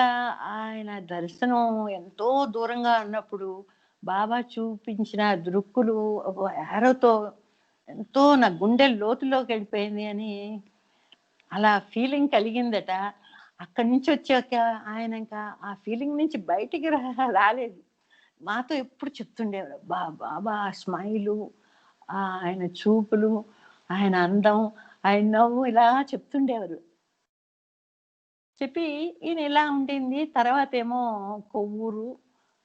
ఆయన దర్శనం ఎంతో దూరంగా ఉన్నప్పుడు బాబా చూపించిన దృక్కులు ఏరోతో ఎంతో నా గుండె లోతులోకి వెళ్ళిపోయింది అని అలా ఫీలింగ్ కలిగిందట. అక్కడి నుంచి వచ్చాక ఆయన ఇంకా ఆ ఫీలింగ్ నుంచి బయటికి రాలేదు. మాతో ఎప్పుడు చెప్తుండేవారు, బాబా స్మైలు, ఆయన చూపులు, ఆయన అందం, ఆయన నవ్వు, ఇలా చెప్తుండేవారు. చెప్పి ఈయన ఇలా ఉండింది. తర్వాత ఏమో కొవ్వూరు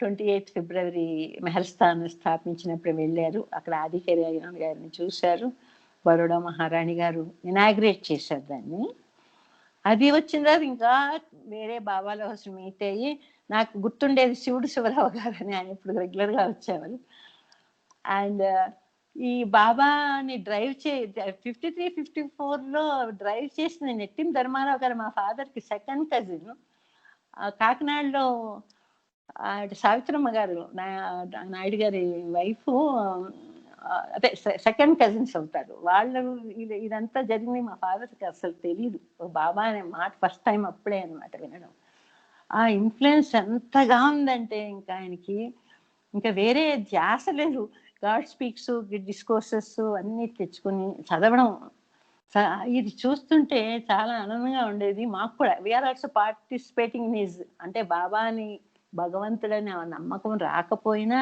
28 ఫిబ్రవరి మెహర్స్థాన్ స్థాపించినప్పుడు వెళ్ళారు. అక్కడ ఆదికేయ గారిని చూశారు. బరోడా మహారాణి గారు ఇనాగ్రేట్ చేశారు దాన్ని. అది వచ్చిన తర్వాత ఇంకా వేరే బాబాల కోసం మీట్ అయ్యి నాకు గుర్తుండేది శివుడు శివరావు గారు అని, ఆయన ఇప్పుడు రెగ్యులర్గా వచ్చేవారు. అండ్ ఈ బాబాని డ్రైవ్ 53, 54లో డ్రైవ్ చేసిన నెట్టిన ధర్మారావు గారు మా ఫాదర్కి సెకండ్ కజిన్. కాకినాడలో సావిత్రమ్మ గారు, నాయుడు గారి వైఫ్, అదే సెకండ్ కజిన్స్ అవుతారు వాళ్ళు. ఇదంతా జరిగింది మా ఫాదర్కి అసలు తెలియదు. బాబా అనే మాట ఫస్ట్ టైం అప్పుడే అనమాట వినడం. ఆ ఇన్ఫ్లుయెన్స్ ఎంతగా ఉందంటే ఇంకా ఆయనకి ఇంకా వేరే ధ్యాస లేదు. గాడ్ స్పీక్స్, డిస్కోర్సెస్ అన్నీ తెచ్చుకుని చదవడం, ఇది చూస్తుంటే చాలా ఆనందంగా ఉండేది మాకు కూడా. We are also participating in his, అంటే బాబాని భగవంతుడని నమ్మకం రాకపోయినా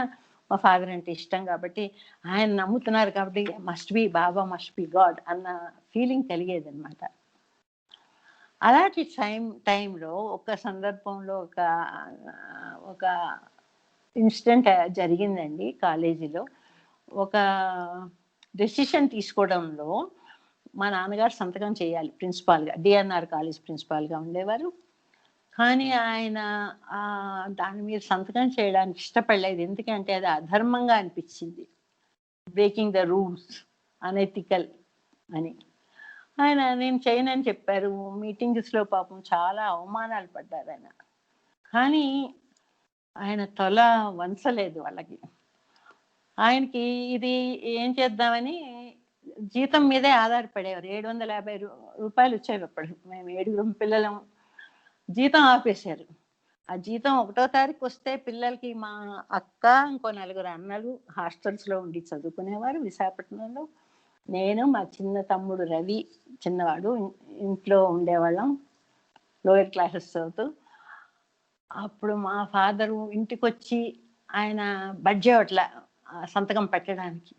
మా ఫాదర్ అంటే ఇష్టం కాబట్టి, ఆయన నమ్ముతున్నారు కాబట్టి must be Baba, must be God అన్న ఫీలింగ్ కలిగేది అనమాట. అలాంటి టైంలో ఒక సందర్భంలో ఒక ఇన్సిడెంట్ జరిగిందండి కాలేజీలో. ఒక డెసిషన్ తీసుకోవడంలో మా నాన్నగారు సంతకం చేయాలి ప్రిన్సిపాల్గా, డిఎన్ఆర్ కాలేజ్ ప్రిన్సిపాల్గా ఉండేవారు. కానీ ఆయన దాని మీద సంతకం చేయడానికి ఇష్టపడలేదు. ఎందుకంటే అది అధర్మంగా అనిపించింది. బ్రేకింగ్ ద రూల్స్, అనెథికల్ అని. ఆయన నేను చేయనని చెప్పారు. మీటింగ్స్లో పాపం చాలా అవమానాలు పడ్డారు ఆయన. కానీ ఆయన తల వంచలేదు వాళ్ళకి. ఆయనకి ఇది ఏం చేద్దామని జీతం మీదే ఆధారపడేవారు. 750 రూపాయలు వచ్చేవి అప్పుడు. మేము 7 పిల్లలం. జీతం ఆపేశారు. ఆ జీతం 1వ తారీఖు వస్తే పిల్లలకి, మా అక్క ఇంకో 4 అన్నలు హాస్టల్స్లో ఉండి చదువుకునేవారు విశాఖపట్నంలో. నేను, మా చిన్న తమ్ముడు రవి, చిన్నవాడు, ఇంట్లో ఉండేవాళ్ళం, లోయర్ క్లాసెస్ చదువుతూ. అప్పుడు మా ఫాదరు ఇంటికి వచ్చి, ఆయన బడ్జెట్ అట్లా సంతకం పెట్టడానికి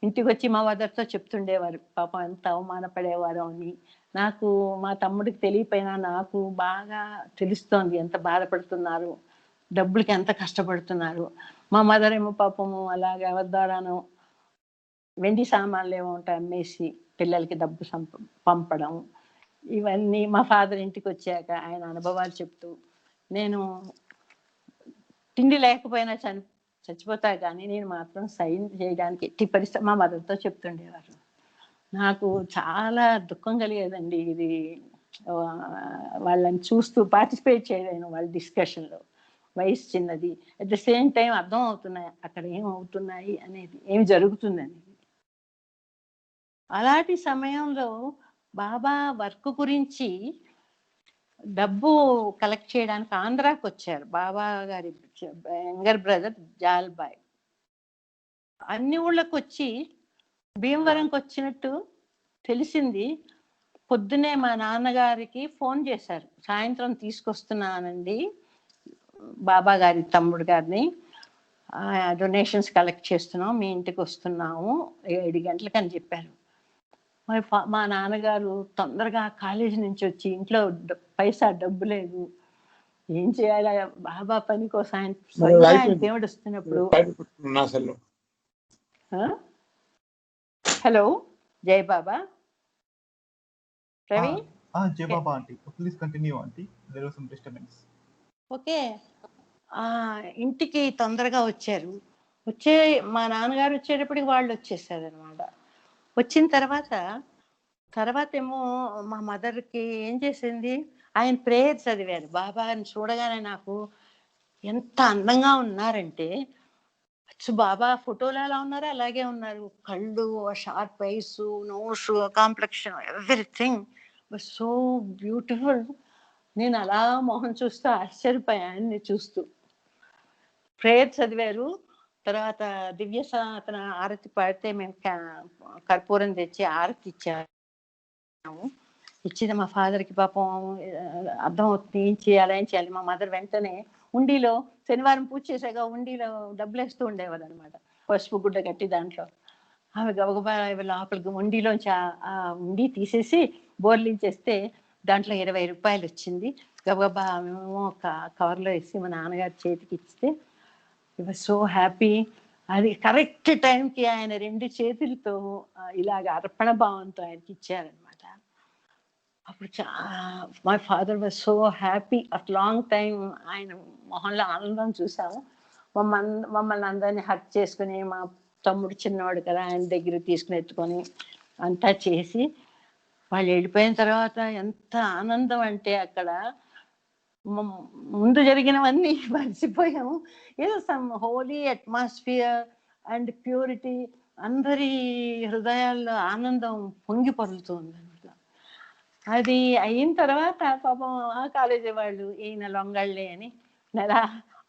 ఇంటికి వచ్చి మా మదర్తో చెప్తుండేవారు. పాపం ఎంత అవమానపడేవారు అని. నాకు, మా తమ్ముడికి తెలియపోయినా నాకు బాగా తెలుస్తోంది ఎంత బాధపడుతున్నారు, డబ్బులకి ఎంత కష్టపడుతున్నారు. మా మదర్ ఏమో పాపము అలాగే ఎవరిదారానో వెండి సామాన్లు ఏమో ఉంటాయి అమ్మేసి పిల్లలకి డబ్బు పంపడం. ఇవన్నీ మా ఫాదర్ ఇంటికి వచ్చాక ఆయన అనుభవాలు చెప్తూ, నేను తిండి లేకపోయినా చచ్చిపోతా కానీ నేను మాత్రం సైన్ చేయడానికి ఎట్టి పరిస్థితి మా మదర్తో చెప్తుండేవారు. నాకు చాలా దుఃఖం కలిగేదండి. ఇది వాళ్ళని చూస్తూ పార్టిసిపేట్ చేయలేను వాళ్ళ డిస్కషన్లో. వయసు చిన్నది, అట్ ద సేమ్ టైం అర్థం అవుతున్నాయి అక్కడ ఏమవుతున్నాయి అనేది, ఏమి జరుగుతుందని. అలాంటి సమయంలో బాబా వర్క్ గురించి డబ్బు కలెక్ట్ చేయడానికి ఆంధ్రాకి వచ్చారు. బాబా గారి యంగర్ బ్రదర్ జాల్బాయ్ అన్ని ఊళ్ళకి వచ్చి భీమవరంకి వచ్చినట్టు తెలిసింది. పొద్దునే మా నాన్నగారికి ఫోన్ చేశారు, సాయంత్రం తీసుకొస్తున్నానండి బాబా గారి తమ్ముడు గారిని, డొనేషన్స్ కలెక్ట్ చేస్తున్నాం, మీ ఇంటికి వస్తున్నాము 7 గంటలకు అని చెప్పారు. మా నాన్నగారు తొందరగా కాలేజీ నుంచి వచ్చి, ఇంట్లో పైసా డబ్బు లేదు, ఏం చేయాలి బాబా పని కోసం, ఆయన దేవుడు వస్తున్నప్పుడు. హలో జై Baba. Ravi Jai Baba aunty, please continue aunty, there was some disturbance. Okay. ఇంటికి తొందరగా వచ్చారు. మా నాన్నగారు వచ్చేటప్పటికి వాళ్ళు వచ్చేసారు అనమాట. వచ్చిన తర్వాత ఏమో మా మదర్కి ఏం చేసింది, ఆయన ప్రేయర్ చదివారు. బాబాని చూడగానే నాకు ఎంత అందంగా ఉన్నారంటే, బాబా ఫోటోలు ఎలా ఉన్నారో అలాగే ఉన్నారు. కళ్ళు, sharp eyes, nose, complexion, everything was so beautiful. నేను అలా మొహం చూస్తూ ఆశ్చర్యపోయాన్ని చూస్తూ. ప్రేయర్ చదివారు. తర్వాత దివ్య సనాతన ఆరతి పాడితే మేము కర్పూరం తెచ్చి ఆరతి ఇచ్చాము. ఇచ్చింది మా ఫాదర్కి పాపం అర్థం అవుతుంది, ఏం చేయాలి. మా మదర్ వెంటనే ఉండిలో, శనివారం పూజ చేసాక ఉండిలో డబ్బులు వేస్తూ ఉండేవారు అనమాట, పసుపు గుడ్డ కట్టి. దాంట్లో ఆమె గబగబా లోపలికి ఉండిలోంచి ఆ ఉండి తీసేసి బోర్లించేస్తే దాంట్లో 20 రూపాయలు వచ్చింది. గబగబా మేము ఒక కవర్లో వేసి మా నాన్నగారి చేతికి ఇస్తే ఐ వాజ్ సో హ్యాపీ. అది కరెక్ట్ టైంకి ఆయన 2 చేతులతో ఇలాగ అర్పణ భావంతో ఆయనకి ఇచ్చారనమాట. అప్పుడు my father was so happy. At long time ఆయన మొహంలో ఆనందం చూసాము. మమ్మల్ని అందరినీ హక్ చేసుకుని, మా తమ్ముడు చిన్నవాడు కదా, ఆయన దగ్గర తీసుకుని ఎత్తుకొని అంతా చేసి వాళ్ళు వెళ్ళిపోయిన తర్వాత ఎంత ఆనందం అంటే, అక్కడ ముందు జరిగినవన్నీ మర్చిపోయాము. ఏదో some holy atmosphere and purity, అందరి హృదయాల్లో ఆనందం పొంగి పొరులుతుంది అనమాట. అది అయిన తర్వాత పాపం ఆ కాలేజీ వాళ్ళు ఈయన లొంగళ్ళే అని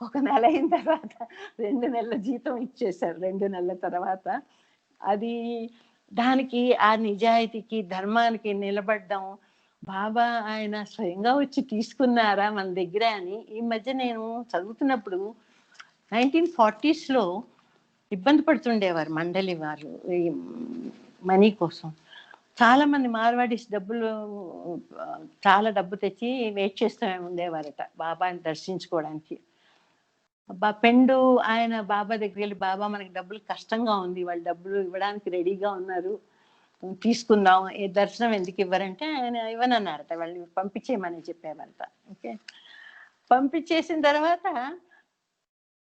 ఒక నెల అయిన తర్వాత 2 నెలల జీతం ఇచ్చేశారు. 2 నెలల తర్వాత అది దానికి, ఆ నిజాయితీకి, ధర్మానికి నిలబడ్డం. బాబా ఆయన స్వయంగా వచ్చి తీసుకున్నారా మన దగ్గర అని. ఈ మధ్య నేను చదువుతున్నప్పుడు 1940s ఇబ్బంది పడుతుండేవారు మండలి వారు ఈ మనీ కోసం. చాలా మంది మార్వాడీస్ చాలా డబ్బు తెచ్చి వెయిట్ చేస్తూ ఉండేవారట బాబాని దర్శించుకోవడానికి. పెండు ఆయన బాబా దగ్గరికి వెళ్ళి, బాబా మనకి డబ్బులు కష్టంగా ఉంది, వాళ్ళు డబ్బులు ఇవ్వడానికి రెడీగా ఉన్నారు, తీసుకుందాం, ఏ దర్శనం ఎందుకు ఇవ్వరంటే ఆయన ఇవ్వనన్నారట, వాళ్ళు పంపించేయమని చెప్పేవారట. ఓకే, పంపించేసిన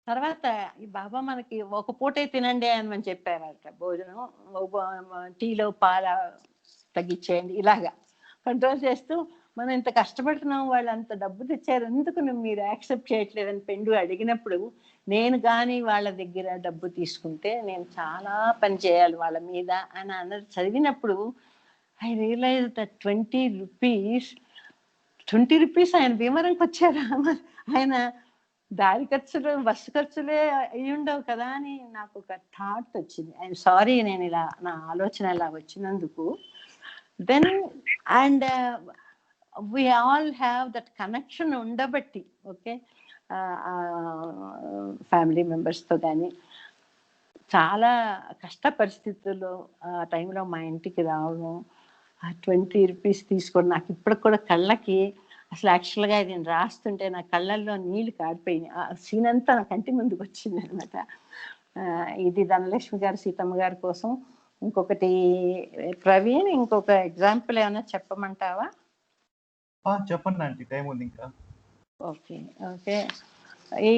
తర్వాత ఈ బాబా మనకి ఒక పూటే తినండి అని చెప్పారట. భోజనం టీలో పాల తగ్గించేయండి, ఇలాగా కంట్రోల్ చేస్తూ మనం ఇంత కష్టపడుతున్నాం, వాళ్ళు అంత డబ్బు తెచ్చారు, ఎందుకు మీరు యాక్సెప్ట్ చేయట్లేదని పెండు అడిగినప్పుడు, నేను కానీ వాళ్ళ దగ్గర డబ్బు తీసుకుంటే నేను చాలా పని చేయాలి వాళ్ళ మీద అని అన్నది చదివినప్పుడు ఐ రియలైజ్ దట్ 20 రూపీస్ ఆయన భీమవరంకి వచ్చారా, ఆయన దారి ఖర్చులు బస్సు ఖర్చులే అయ్యి ఉండవు కదా అని నాకు ఒక థాట్ వచ్చింది. ఐఎమ్ సారీ, నేను ఇలా నా ఆలోచన ఇలా వచ్చినందుకు. Then and we all have that connection ఉండబట్టి, ఓకే, ఫ్యామిలీ మెంబర్స్తో కానీ చాలా కష్ట పరిస్థితుల్లో ఆ టైంలో మా ఇంటికి రావడం, ఆ 20 రూపీస్ తీసుకోవడం, నాకు ఇప్పటికి కూడా కళ్ళకి అసలు యాక్చువల్గా నేను రాస్తుంటే నా కళ్ళల్లో నీళ్ళు కారిపోయినాయి. ఆ సీన్ అంతా నా కంటి ముందుకు వచ్చింది అనమాట. ఇది ధనలక్ష్మి గారు, సీతమ్మ గారి కోసం. ఇంకొకటి ప్రవీణ్, ఇంకొక ఎగ్జాంపుల్ ఏమైనా చెప్పమంటావా? చెప్పండి ఆంటీ, టైం ఉంది ఇంకా. ఓకే ఓకే, ఈ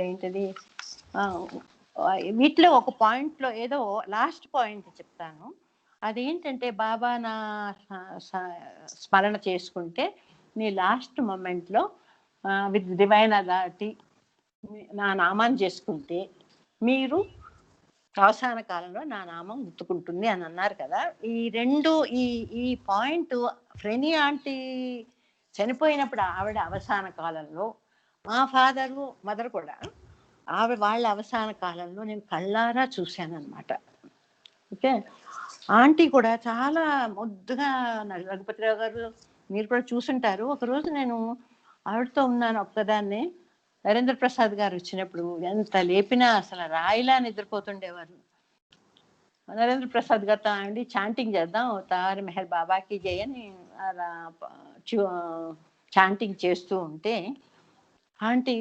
ఏంటిది, వీటిలో ఒక పాయింట్లో ఏదో లాస్ట్ పాయింట్ చెప్తాను. అదేంటంటే, బాబా నా స్మరణ చేసుకుంటే నీ లాస్ట్ మూమెంట్లో విత్ డివైన్ అథారిటీ నా నామాన్ని చేసుకుంటే మీరు అవసాన కాలంలో నా నామం గుర్తుకుంటుంది అని అన్నారు కదా. ఈ రెండు ఈ పాయింట్ ఫ్రెనీ ఆంటీ చనిపోయినప్పుడు ఆవిడ అవసాన కాలంలో, మా ఫాదరు మదర్ కూడా వాళ్ళ అవసాన కాలంలో నేను కళ్ళారా చూశాను అనమాట. ఓకే, ఆంటీ కూడా చాలా ముద్దుగా, రఘుపతిరావు గారు మీరు కూడా చూసుంటారు. ఒకరోజు నేను ఆవిడతో ఉన్నాను ఒక్కదాన్ని, నరేంద్ర ప్రసాద్ గారు వచ్చినప్పుడు ఎంత లేపినా అసలు రాయిలా నిద్రపోతుండేవారు. నరేంద్ర ప్రసాద్ గారితో అండి చాంటింగ్ చేద్దాం, అవతార్ మెహర్ బాబాకి జై అని చాంటింగ్ చేస్తూ ఉంటే, ఆంటీ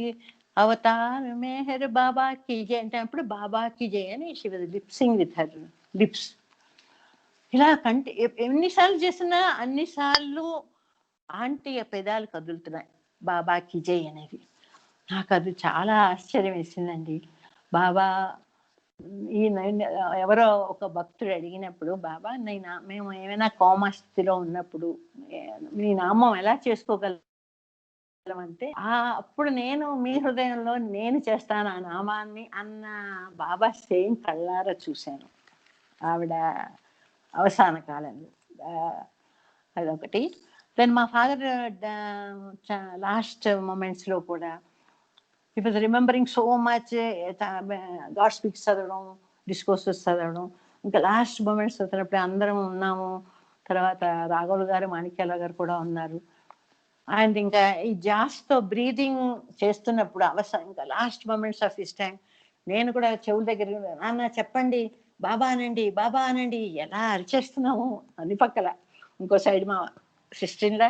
అవతార్ మెహర్ బాబాకి జై అంటే అప్పుడు బాబాకి జై అని she was lip sync with her lips. ఇలా ఎన్నిసార్లు చేసినా అన్నిసార్లు ఆంటీ పెదాలు కదులుతున్నాయి బాబాకి జై అనేది. నాకు అది చాలా ఆశ్చర్యం వేసిందండి. బాబా ఎవరో ఒక భక్తుడు అడిగినప్పుడు, బాబా మేము ఏమైనా కోమా స్థితిలో ఉన్నప్పుడు మీ నామం ఎలా చేసుకోగలమంటే, అప్పుడు నేను మీ హృదయంలో నేను చేస్తాను ఆ నామాన్ని అన్న బాబా సేమ్ కళ్ళారా చూశాను ఆవిడ అవసాన కాలంలో. అదొకటి. దెన్ మా ఫాదర్ లాస్ట్ మూమెంట్స్లో కూడా he was remembering so much, God speaks చదవడం, డిస్కోర్సెస్ చదవడం. ఇంకా లాస్ట్ మూమెంట్స్ చదివినప్పుడు అందరం ఉన్నాము. తర్వాత రాఘవులు గారు, మాణిక్యాల గారు కూడా ఉన్నారు. అండ్ ఇంకా ఈ జాస్తో బ్రీదింగ్ చేస్తున్నప్పుడు ఇంకా last moments of his time నేను కూడా చెవుల దగ్గర, నాన్న చెప్పండి, బాబా అనండి, బాబా అనండి, ఎలా అరిచేస్తున్నాము అన్ని పక్కల. ఇంకో సైడ్ మా సిస్టర్లా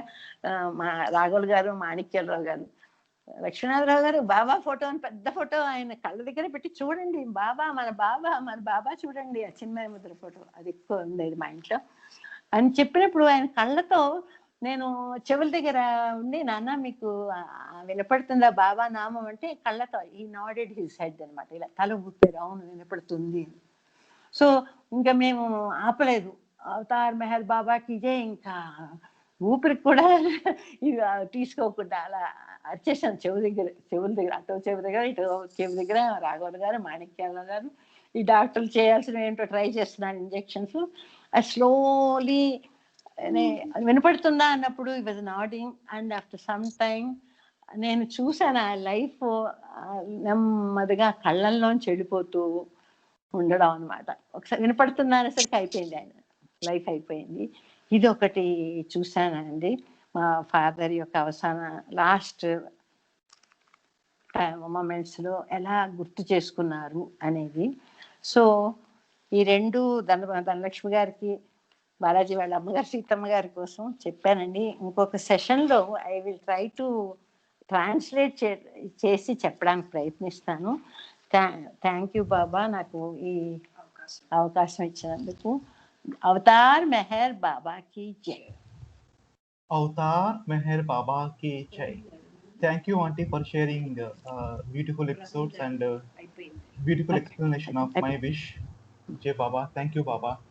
మా రాఘవులు గారు, మాణిక్యాలరావు గారు, లక్ష్మీనాథరావు గారు బాబా ఫోటో అని పెద్ద ఫోటో ఆయన కళ్ళ దగ్గర పెట్టి, చూడండి బాబా మన బాబా చూడండి, ఆ చిన్న ముద్ర ఫోటో అది ఎక్కువ ఉండేది మా ఇంట్లో అని చెప్పినప్పుడు, ఆయన కళ్ళతో నేను చెవుల దగ్గర ఉండి, నాన్న మీకు వినపడుతుందా బాబా నామం అంటే, కళ్ళతో ఈ నాడెడ్ హిస్ హెడ్ అనమాట, ఇలా తల ఊపారు, అవును వినపడుతుంది. సో ఇంకా మేము ఆపలేదు, అవతార్ మెహర్ బాబాకి ఇదే, ఇంకా ఊపిరికి కూడా తీసుకోకుండా అలా వచ్చేసాను చెవుల దగ్గర, అటో చెవి దగ్గర, ఇటో చెవి దగ్గర. రాఘవులు గారు, మాణిక్యాల గారు, ఈ డాక్టర్లు చేయాల్సిన ఏంటో ట్రై చేస్తున్నాను, ఇంజెక్షన్స్. స్లోలీ వినపడుతుందా అన్నప్పుడు ఈ was nodding. And after some time నేను చూసాను ఆ లైఫ్ నెమ్మదిగా కళ్ళల్లోంచి వెళ్ళిపోతూ ఉండడం అనమాట. ఒకసారి వినపడుతుందా అనేసరికి అయిపోయింది, ఆయన లైఫ్ అయిపోయింది. ఇది ఒకటి చూశానండి, మా ఫాదర్ యొక్క అవసాన లాస్ట్ మూమెంట్స్లో ఎలా గుర్తు చేసుకున్నారు అనేది. సో ఈ రెండు ధనలక్ష్మి గారికి, బాలాజీ వాళ్ళ అమ్మగారు సీతమ్మ గారి కోసం చెప్పానండి. ఇంకొక సెషన్లో I will try to translate చేసి చెప్పడానికి ప్రయత్నిస్తాను. థ్యాంక్ యూ బాబా, నాకు ఈ అవకాశం ఇచ్చినందుకు. अवतार मेहर बाबा की जय. Avatar Meher Baba Ki Jai. Thank you, Auntie, for sharing beautiful episodes and beautiful Okay. explanation of I my wish. Jai Baba. Thank you, Baba.